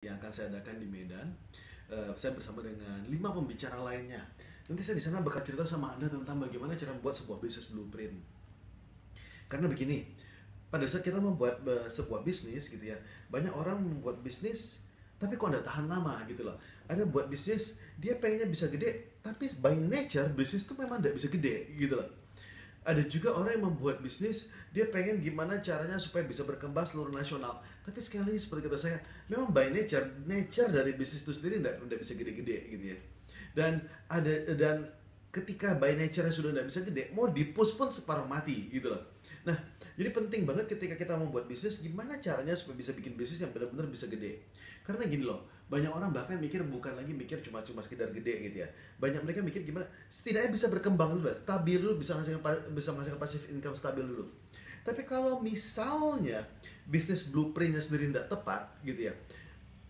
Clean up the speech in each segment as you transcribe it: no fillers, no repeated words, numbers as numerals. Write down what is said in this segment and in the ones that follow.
yang akan saya adakan di Medan. Saya bersama dengan 5 pembicara lainnya. Nanti saya di sana bakal cerita sama Anda tentang bagaimana cara membuat sebuah bisnis blueprint. Karena begini, pada saat kita membuat sebuah bisnis gitu ya, banyak orang membuat bisnis tapi kok nggak tahan lama gitu loh. Ada buat bisnis, dia pengennya bisa gede, tapi by nature bisnis itu memang nggak bisa gede gitu loh. Ada juga orang yang membuat bisnis, dia pengen gimana caranya supaya bisa berkembang seluruh nasional. Tapi sekali lagi seperti kata saya, memang by nature dari bisnis itu sendiri tidak bisa gede-gede gitu ya. Dan ketika by nature sudah tidak bisa gede, mau dipush pun separuh mati gitu loh. Nah, jadi penting banget ketika kita membuat bisnis, gimana caranya supaya bisa bikin bisnis yang benar-benar bisa gede. Karena gini loh, banyak orang bahkan mikir bukan lagi mikir cuma sekedar gede gitu ya. Banyak mereka mikir gimana setidaknya bisa berkembang dulu lah, stabil dulu, bisa menghasilkan passive income stabil dulu. Tapi kalau misalnya bisnis blueprintnya sendiri tidak tepat gitu ya,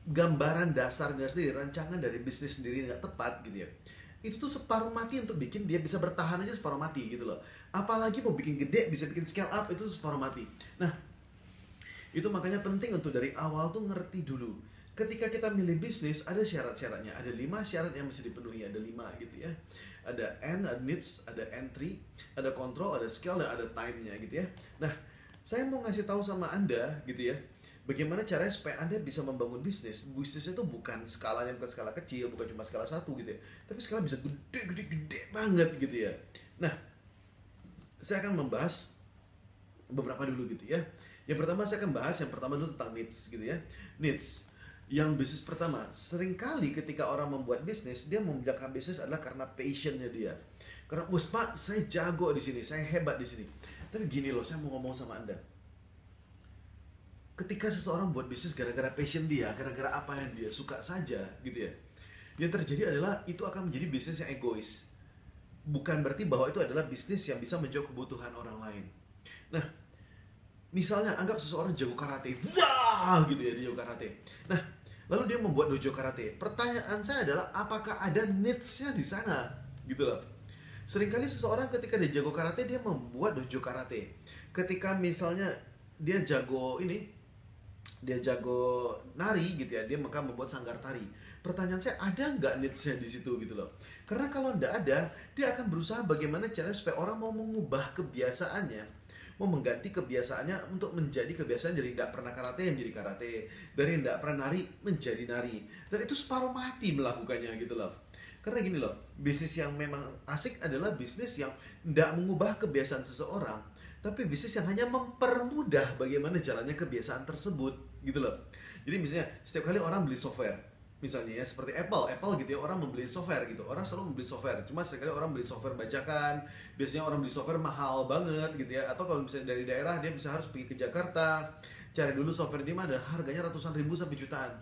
gambaran dasarnya sendiri, rancangan dari bisnis sendiri nggak tepat gitu ya, itu tuh separuh mati. Untuk bikin dia bisa bertahan aja separuh mati gitu loh. Apalagi mau bikin gede, bisa bikin scale up, itu separuh mati. Nah, itu makanya penting untuk dari awal tuh ngerti dulu. Ketika kita milih bisnis, ada syarat-syaratnya. Ada 5 syarat yang mesti dipenuhi, ada 5 gitu ya. Ada N, ada needs, ada entry, ada control, ada scale, dan ada time-nya gitu ya. Nah, saya mau ngasih tahu sama Anda gitu ya, bagaimana caranya supaya Anda bisa membangun bisnis. Bisnis itu bukan skalanya, bukan skala kecil, bukan cuma skala 1 gitu ya. Tapi skala bisa gede banget gitu ya. Nah, saya akan membahas beberapa dulu gitu ya. Yang pertama saya akan bahas yang pertama dulu tentang needs gitu ya. Needs. Yang bisnis pertama, seringkali ketika orang membuat bisnis, dia membiarkan bisnis adalah karena passionnya dia. Karena, wes pak, saya jago di sini, saya hebat di sini. Tapi gini loh, saya mau ngomong sama Anda. Ketika seseorang buat bisnis gara-gara passion dia, gara-gara apa yang dia suka saja gitu ya, yang terjadi adalah itu akan menjadi bisnis yang egois. Bukan berarti bahwa itu adalah bisnis yang bisa menjawab kebutuhan orang lain. Nah, misalnya anggap seseorang jago karate, wah gitu ya, dia jago karate. Nah, lalu dia membuat dojo karate. Pertanyaan saya adalah apakah ada needs-nya di sana? Gitu loh. Seringkali seseorang ketika dia jago karate, dia membuat dojo karate. Ketika misalnya dia jago ini, dia jago nari gitu ya, dia maka membuat sanggar tari. Pertanyaan saya, ada nggak needs-nya di situ gitu loh. Karena kalau nggak ada, dia akan berusaha bagaimana caranya supaya orang mau mengubah kebiasaannya, mau mengganti kebiasaannya untuk menjadi kebiasaan dari tidak pernah karate menjadi karate, dari tidak pernah nari menjadi nari, dan itu separuh mati melakukannya gitu loh. Karena gini loh, bisnis yang memang asik adalah bisnis yang tidak mengubah kebiasaan seseorang, tapi bisnis yang hanya mempermudah bagaimana jalannya kebiasaan tersebut gitu loh. Jadi misalnya setiap kali orang beli software, misalnya ya seperti Apple gitu ya, orang membeli software gitu, orang selalu membeli software. Cuma sekali orang beli software bajakan, biasanya orang beli software mahal banget gitu ya. Atau kalau misalnya dari daerah, dia bisa harus pergi ke Jakarta, cari dulu software di mana, harganya ratusan ribu sampai jutaan.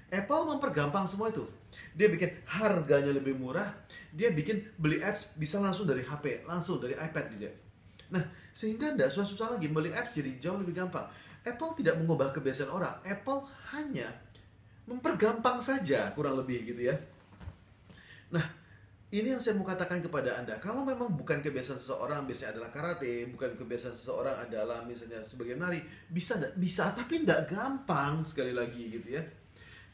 Apple mempergampang semua itu. Dia bikin harganya lebih murah, dia bikin beli apps bisa langsung dari HP, langsung dari iPad gitu ya. Nah, sehingga tidak susah-susah lagi, beli apps jadi jauh lebih gampang. Apple tidak mengubah kebiasaan orang, Apple hanya mempergampang saja kurang lebih gitu ya. Nah, ini yang saya mau katakan kepada Anda. Kalau memang bukan kebiasaan seseorang, biasanya adalah karate, bukan kebiasaan seseorang adalah misalnya sebagai menari, bisa tapi tidak gampang sekali lagi gitu ya.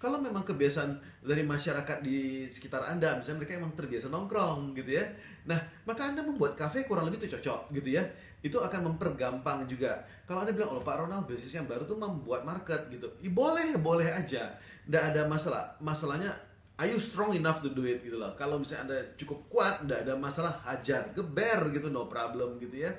Kalau memang kebiasaan dari masyarakat di sekitar Anda, misalnya mereka memang terbiasa nongkrong gitu ya. Nah, maka Anda membuat kafe kurang lebih itu cocok gitu ya. Itu akan mempergampang juga. Kalau Anda bilang, oh Pak Ronald, bisnis yang baru tuh membuat market gitu. Ya, boleh aja. Nggak ada masalah. Masalahnya, are you strong enough to do it gitu loh. Kalau misalnya Anda cukup kuat, nggak ada masalah, hajar, geber gitu, no problem gitu ya.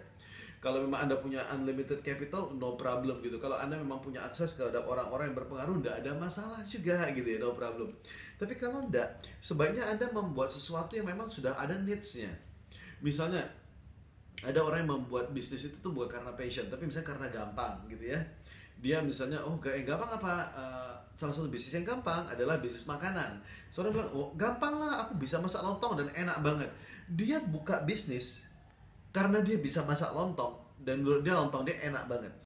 Kalau memang Anda punya unlimited capital, no problem gitu. Kalau Anda memang punya akses terhadap orang-orang yang berpengaruh, nggak ada masalah juga gitu ya, no problem. Tapi kalau enggak, sebaiknya Anda membuat sesuatu yang memang sudah ada needs-nya. Misalnya, ada orang yang membuat bisnis itu tuh bukan karena passion, tapi misalnya karena gampang gitu ya. Dia misalnya, oh yang gampang apa? Salah satu bisnis yang gampang adalah bisnis makanan. Seorang bilang, oh gampang lah, aku bisa masak lontong dan enak banget. Dia buka bisnis karena dia bisa masak lontong dan menurut dia lontong dia enak banget.